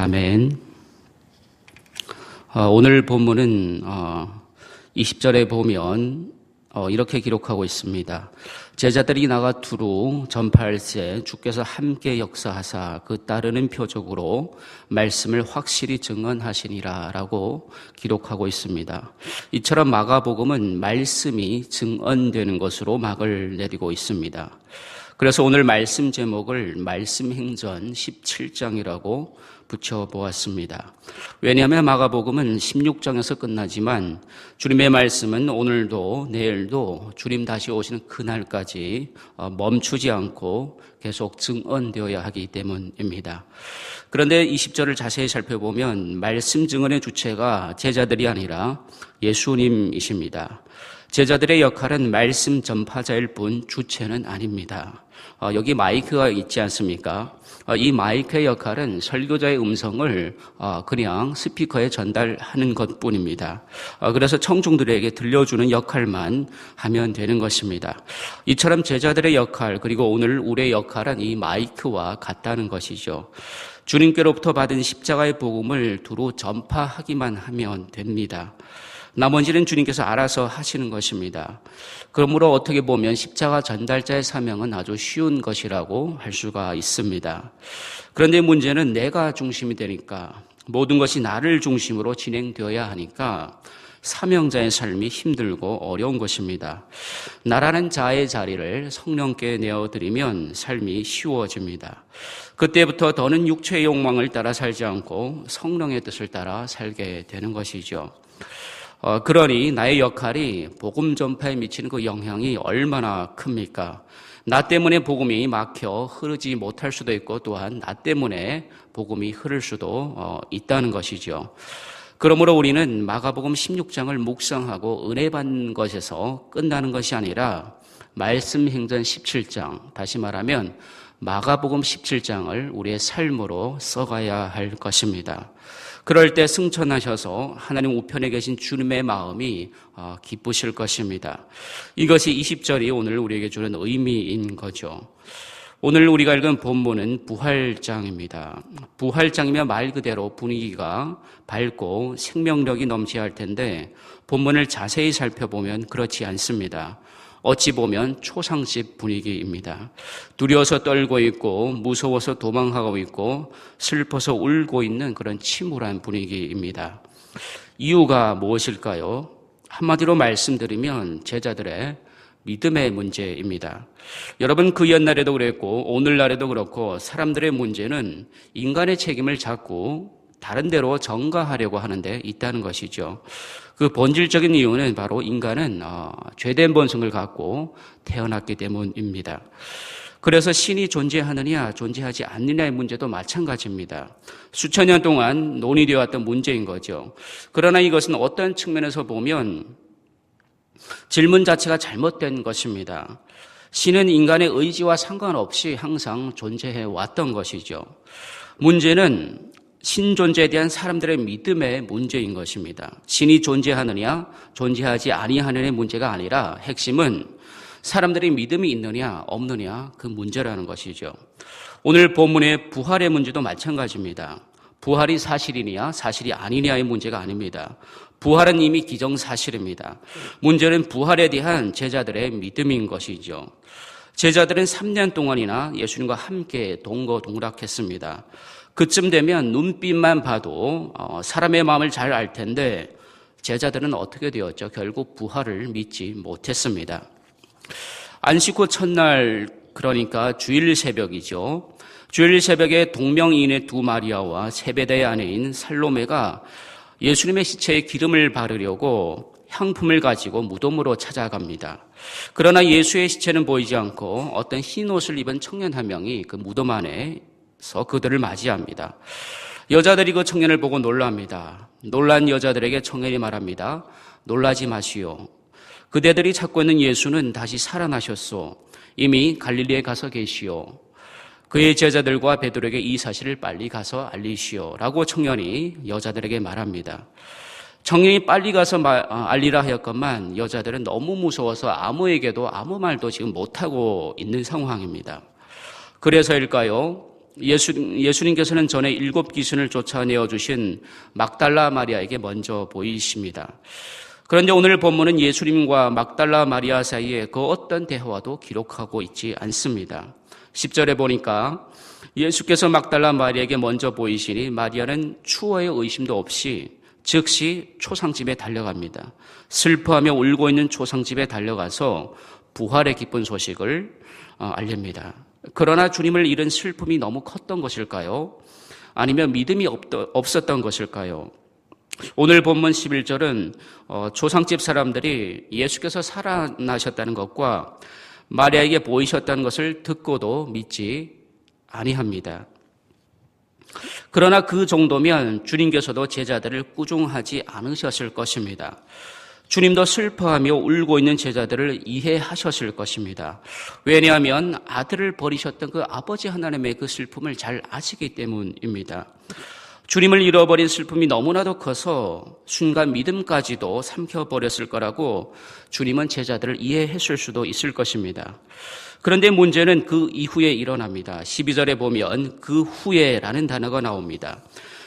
아멘. 오늘 본문은 20절에 보면 이렇게 기록하고 있습니다. 제자들이 나가 두루 전파할새 주께서 함께 역사하사 그 따르는 표적으로 말씀을 확실히 증언하시니라 라고 기록하고 있습니다. 이처럼 마가복음은 말씀이 증언되는 것으로 막을 내리고 있습니다. 그래서 오늘 말씀 제목을 말씀행전 17장이라고 붙여보았습니다. 왜냐하면 마가복음은 16장에서 끝나지만 주님의 말씀은 오늘도 내일도 주님 다시 오시는 그날까지 멈추지 않고 계속 증언되어야 하기 때문입니다. 그런데 20절을 자세히 살펴보면 말씀 증언의 주체가 제자들이 아니라 예수님이십니다. 제자들의 역할은 말씀 전파자일 뿐 주체는 아닙니다. 여기 마이크가 있지 않습니까? 이 마이크의 역할은 설교자의 음성을 그냥 스피커에 전달하는 것뿐입니다. 그래서 청중들에게 들려주는 역할만 하면 되는 것입니다. 이처럼 제자들의 역할 그리고 오늘 우리의 역할은 이 마이크와 같다는 것이죠. 주님께로부터 받은 십자가의 복음을 두루 전파하기만 하면 됩니다. 나머지는 주님께서 알아서 하시는 것입니다. 그러므로 어떻게 보면 십자가 전달자의 사명은 아주 쉬운 것이라고 할 수가 있습니다. 그런데 문제는 내가 중심이 되니까 모든 것이 나를 중심으로 진행되어야 하니까 사명자의 삶이 힘들고 어려운 것입니다. 나라는 자의 자리를 성령께 내어드리면 삶이 쉬워집니다. 그때부터 더는 육체의 욕망을 따라 살지 않고 성령의 뜻을 따라 살게 되는 것이죠. 그러니 나의 역할이 복음 전파에 미치는 그 영향이 얼마나 큽니까? 나 때문에 복음이 막혀 흐르지 못할 수도 있고 또한 나 때문에 복음이 흐를 수도 있다는 것이죠. 그러므로 우리는 마가복음 16장을 묵상하고 은혜 받는 것에서 끝나는 것이 아니라 말씀행전 17장, 다시 말하면 마가복음 17장을 우리의 삶으로 써가야 할 것입니다. 그럴 때 승천하셔서 하나님 우편에 계신 주님의 마음이 기쁘실 것입니다. 이것이 20절이 오늘 우리에게 주는 의미인 거죠. 오늘 우리가 읽은 본문은 부활장입니다. 부활장이면 말 그대로 분위기가 밝고 생명력이 넘쳐야 할 텐데 본문을 자세히 살펴보면 그렇지 않습니다. 어찌 보면 초상집 분위기입니다. 두려워서 떨고 있고 무서워서 도망하고 있고 슬퍼서 울고 있는 그런 침울한 분위기입니다. 이유가 무엇일까요? 한마디로 말씀드리면 제자들의 믿음의 문제입니다. 여러분 그 옛날에도 그랬고 오늘날에도 그렇고 사람들의 문제는 인간의 책임을 자꾸 다른 데로 전가하려고 하는데 있다는 것이죠. 그 본질적인 이유는 바로 인간은 죄된 본성을 갖고 태어났기 때문입니다. 그래서 신이 존재하느냐 존재하지 않느냐의 문제도 마찬가지입니다. 수천 년 동안 논의되어 왔던 문제인 거죠. 그러나 이것은 어떤 측면에서 보면 질문 자체가 잘못된 것입니다. 신은 인간의 의지와 상관없이 항상 존재해 왔던 것이죠. 문제는 신 존재에 대한 사람들의 믿음의 문제인 것입니다. 신이 존재하느냐 존재하지 아니하느냐의 문제가 아니라 핵심은 사람들의 믿음이 있느냐 없느냐 그 문제라는 것이죠. 오늘 본문의 부활의 문제도 마찬가지입니다. 부활이 사실이냐 사실이 아니냐의 문제가 아닙니다. 부활은 이미 기정사실입니다. 문제는 부활에 대한 제자들의 믿음인 것이죠. 제자들은 3년 동안이나 예수님과 함께 동거동락했습니다. 그쯤 되면 눈빛만 봐도 사람의 마음을 잘 알 텐데 제자들은 어떻게 되었죠? 결국 부활을 믿지 못했습니다. 안식 후 첫날 그러니까 주일 새벽이죠. 주일 새벽에 동명이인의 두 마리아와 세베대의 아내인 살로메가 예수님의 시체에 기름을 바르려고 향품을 가지고 무덤으로 찾아갑니다. 그러나 예수의 시체는 보이지 않고 어떤 흰 옷을 입은 청년 한 명이 그 무덤 안에서 그들을 맞이합니다. 여자들이 그 청년을 보고 놀랍니다. 놀란 여자들에게 청년이 말합니다. 놀라지 마시오. 그대들이 찾고 있는 예수는 다시 살아나셨소. 이미 갈릴리에 가서 계시오. 그의 제자들과 베드로에게 이 사실을 빨리 가서 알리시오. 라고 청년이 여자들에게 말합니다. 청년이 빨리 가서 알리라 하였건만 여자들은 너무 무서워서 아무에게도 아무 말도 지금 못하고 있는 상황입니다. 그래서일까요? 예수님께서는 전에 7 귀신을 쫓아내어 주신 막달라 마리아에게 먼저 보이십니다. 그런데 오늘 본문은 예수님과 막달라 마리아 사이에 그 어떤 대화도 기록하고 있지 않습니다. 10절에 보니까 예수께서 막달라 마리아에게 먼저 보이시니 마리아는 추워의 의심도 없이 즉시 초상집에 달려갑니다. 슬퍼하며 울고 있는 초상집에 달려가서 부활의 기쁜 소식을 알립니다. 그러나 주님을 잃은 슬픔이 너무 컸던 것일까요? 아니면 믿음이 없었던 것일까요? 오늘 본문 11절은 초상집 사람들이 예수께서 살아나셨다는 것과 마리아에게 보이셨다는 것을 듣고도 믿지 아니합니다. 그러나 그 정도면 주님께서도 제자들을 꾸중하지 않으셨을 것입니다. 주님도 슬퍼하며 울고 있는 제자들을 이해하셨을 것입니다. 왜냐하면 아들을 버리셨던 그 아버지 하나님의 그 슬픔을 잘 아시기 때문입니다. 주님을 잃어버린 슬픔이 너무나도 커서 순간 믿음까지도 삼켜버렸을 거라고 주님은 제자들을 이해했을 수도 있을 것입니다. 그런데 문제는 그 이후에 일어납니다. 12절에 보면 그 후에라는 단어가 나옵니다.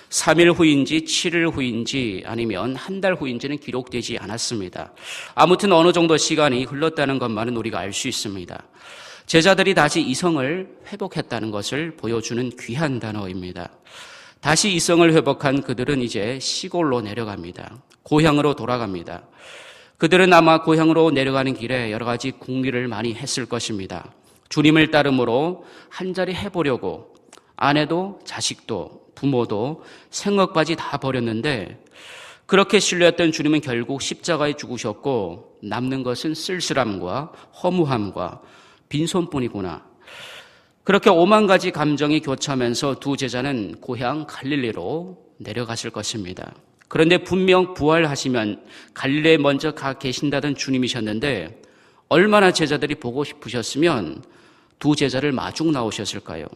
3일 후인지 7일 후인지 아니면 한 달 후인지는 기록되지 않았습니다. 아무튼 어느 정도 시간이 흘렀다는 것만은 우리가 알 수 있습니다. 제자들이 다시 이성을 회복했다는 것을 보여주는 귀한 단어입니다. 다시 이성을 회복한 그들은 이제 시골로 내려갑니다. 고향으로 돌아갑니다. 그들은 아마 고향으로 내려가는 길에 여러 가지 궁리를 많이 했을 것입니다. 주님을 따름으로 한 자리 해보려고 아내도 자식도 부모도 생업까지 다 버렸는데 그렇게 신뢰했던 주님은 결국 십자가에 죽으셨고 남는 것은 쓸쓸함과 허무함과 빈손뿐이구나. 그렇게 5만 가지 감정이 교차하면서 두 제자는 고향 갈릴리로 내려갔을 것입니다. 그런데 분명 부활하시면 갈릴리에 먼저 가 계신다던 주님이셨는데 얼마나 제자들이 보고 싶으셨으면 두 제자를 마중 나오셨을까요?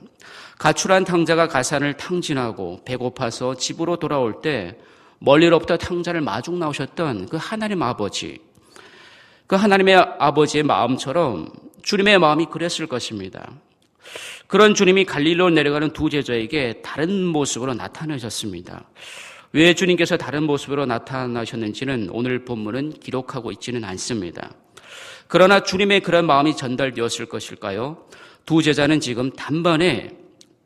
가출한 탕자가 가산을 탕진하고 배고파서 집으로 돌아올 때 멀리로부터 탕자를 마중 나오셨던 그 하나님 아버지, 그 하나님의 아버지의 마음처럼 주님의 마음이 그랬을 것입니다. 그런 주님이 갈릴리로 내려가는 두 제자에게 다른 모습으로 나타나셨습니다. 왜 주님께서 다른 모습으로 나타나셨는지는 오늘 본문은 기록하고 있지는 않습니다. 그러나 주님의 그런 마음이 전달되었을 것일까요? 두 제자는 지금 단번에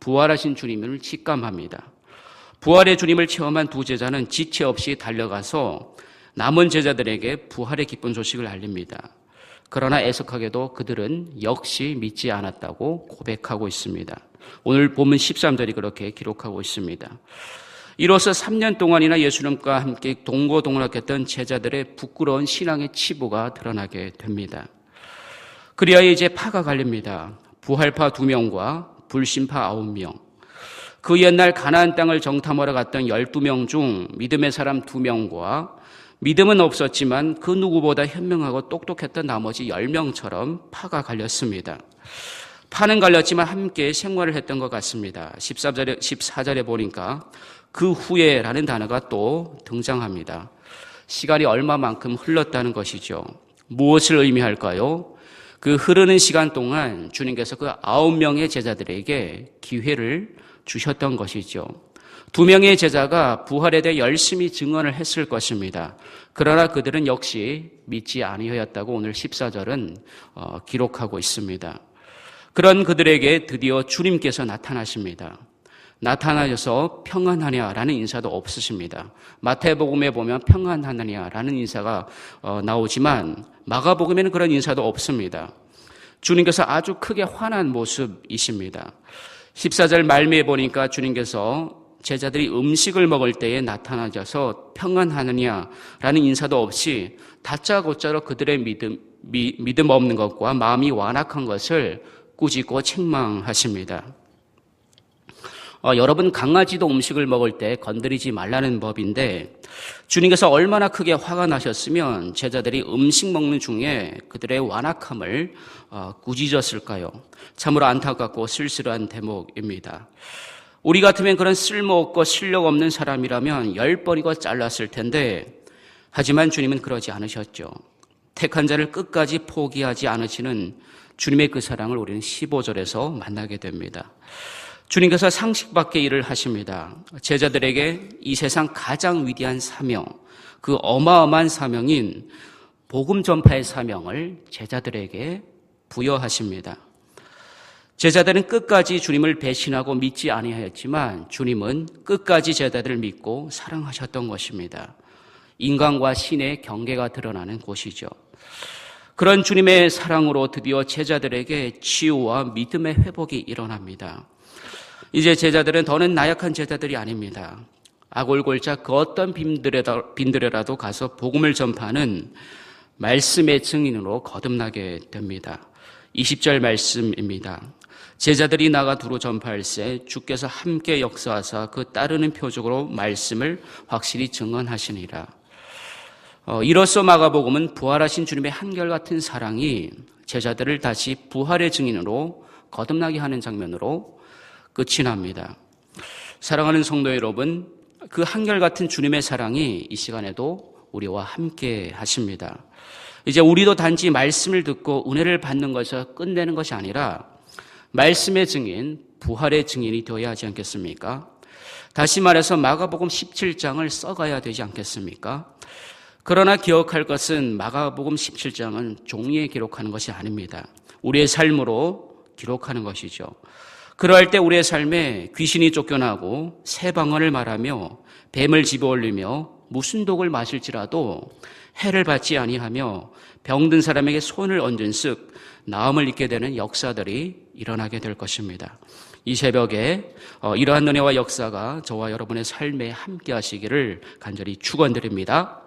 부활하신 주님을 직감합니다. 부활의 주님을 체험한 두 제자는 지체 없이 달려가서 남은 제자들에게 부활의 기쁜 소식을 알립니다. 그러나 애석하게도 그들은 역시 믿지 않았다고 고백하고 있습니다. 오늘 본문 13절이 그렇게 기록하고 있습니다. 이로써 3년 동안이나 예수님과 함께 동고동락했던 제자들의 부끄러운 신앙의 치부가 드러나게 됩니다. 그리하여 이제 파가 갈립니다. 부활파 2명과 불신파 9명. 그 옛날 가나안 땅을 정탐하러 갔던 12명 중 믿음의 사람 2명과 믿음은 없었지만 그 누구보다 현명하고 똑똑했던 나머지 10명처럼 파가 갈렸습니다. 파는 갈렸지만 함께 생활을 했던 것 같습니다. 14절에 보니까 그 후에라는 단어가 또 등장합니다. 시간이 얼마만큼 흘렀다는 것이죠. 무엇을 의미할까요? 그 흐르는 시간 동안 주님께서 그 9명의 제자들에게 기회를 주셨던 것이죠. 2명의 제자가 부활에 대해 열심히 증언을 했을 것입니다. 그러나 그들은 역시 믿지 아니하였다고 오늘 14절은 기록하고 있습니다. 그런 그들에게 드디어 주님께서 나타나십니다. 나타나셔서 평안하냐라는 인사도 없으십니다. 마태복음에 보면 평안하느냐라는 인사가 나오지만 마가복음에는 그런 인사도 없습니다. 주님께서 아주 크게 화난 모습이십니다. 14절 말미에 보니까 주님께서 제자들이 음식을 먹을 때에 나타나셔서 평안하느냐라는 인사도 없이 다짜고짜로 그들의 믿음 없는 것과 마음이 완악한 것을 꾸짖고 책망하십니다. 여러분, 강아지도 음식을 먹을 때 건드리지 말라는 법인데 주님께서 얼마나 크게 화가 나셨으면 제자들이 음식 먹는 중에 그들의 완악함을 꾸짖었을까요? 참으로 안타깝고 쓸쓸한 대목입니다. 우리 같으면 그런 쓸모없고 실력 없는 사람이라면 10번이고 잘랐을 텐데 하지만 주님은 그러지 않으셨죠. 택한 자를 끝까지 포기하지 않으시는 주님의 그 사랑을 우리는 15절에서 만나게 됩니다. 주님께서 상식 밖의 일을 하십니다. 제자들에게 이 세상 가장 위대한 사명, 그 어마어마한 사명인 복음 전파의 사명을 제자들에게 부여하십니다. 제자들은 끝까지 주님을 배신하고 믿지 아니하였지만 주님은 끝까지 제자들을 믿고 사랑하셨던 것입니다. 인간과 신의 경계가 드러나는 곳이죠. 그런 주님의 사랑으로 드디어 제자들에게 치유와 믿음의 회복이 일어납니다. 이제 제자들은 더는 나약한 제자들이 아닙니다. 아골골짝 그 어떤 빈들에라도 가서 복음을 전파하는 말씀의 증인으로 거듭나게 됩니다. 20절 말씀입니다. 제자들이 나가 두루 전파할새 주께서 함께 역사하사 그 따르는 표적으로 말씀을 확실히 증언하시니라. 이로써 마가복음은 부활하신 주님의 한결같은 사랑이 제자들을 다시 부활의 증인으로 거듭나게 하는 장면으로 끝이 납니다. 사랑하는 성도 여러분, 그 한결같은 주님의 사랑이 이 시간에도 우리와 함께 하십니다. 이제 우리도 단지 말씀을 듣고 은혜를 받는 것에서 끝내는 것이 아니라 말씀의 증인, 부활의 증인이 되어야 하지 않겠습니까? 다시 말해서 마가복음 17장을 써가야 되지 않겠습니까? 그러나 기억할 것은 마가복음 17장은 종이에 기록하는 것이 아닙니다. 우리의 삶으로 기록하는 것이죠. 그러할 때 우리의 삶에 귀신이 쫓겨나고 새 방언을 말하며 뱀을 집어올리며 무슨 독을 마실지라도 해를 받지 아니하며 병든 사람에게 손을 얹은즉 나음을 입게 되는 역사들이 일어나게 될 것입니다. 이 새벽에 이러한 은혜와 역사가 저와 여러분의 삶에 함께 하시기를 간절히 축원드립니다.